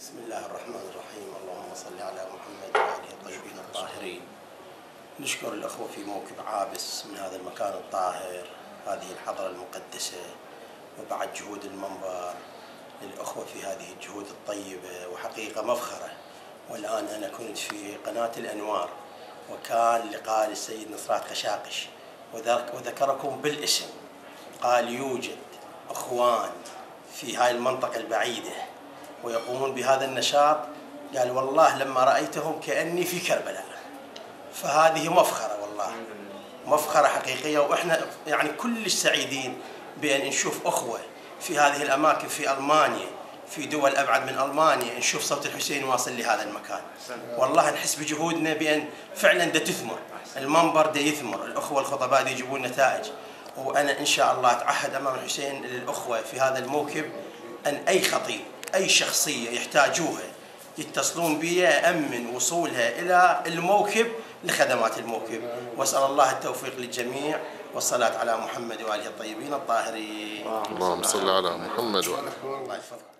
بسم الله الرحمن الرحيم. اللهم صل على محمد وآله الطيبين الطاهرين. نشكر الأخوة في موكب عابس من هذا المكان الطاهر، هذه الحضرة المقدسة، وبعد جهود المنبر للأخوة في هذه الجهود الطيبة، وحقيقة مفخرة. والآن أنا كنت في قناة الأنوار، وكان لقاء للسيد نصرات قشاقش وذكركم بالاسم، قال يوجد أخوان في هاي المنطقة البعيدة ويقومون بهذا النشاط. قال والله لما رأيتهم كأني في كربلاء. فهذه مفخرة، والله مفخرة حقيقية، وإحنا يعني كلش سعيدين بأن نشوف أخوة في هذه الأماكن، في ألمانيا، في دول أبعد من ألمانيا، نشوف صوت الحسين واصل لهذا المكان. والله نحس بجهودنا بأن فعلا دا تثمر، المنبر دا يثمر، الأخوة الخطباء دا يجيبون نتائج. وأنا إن شاء الله أتعهد أمام الحسين للأخوة في هذا الموكب أن أي خطيب، أي شخصية يحتاجوها يتصلون بي، أمن وصولها إلى الموكب لخدمات الموكب. وأسأل الله التوفيق للجميع، والصلاة على محمد وآله الطيبين الطاهرين. اللهم صل على محمد وآله. الله يحفظك.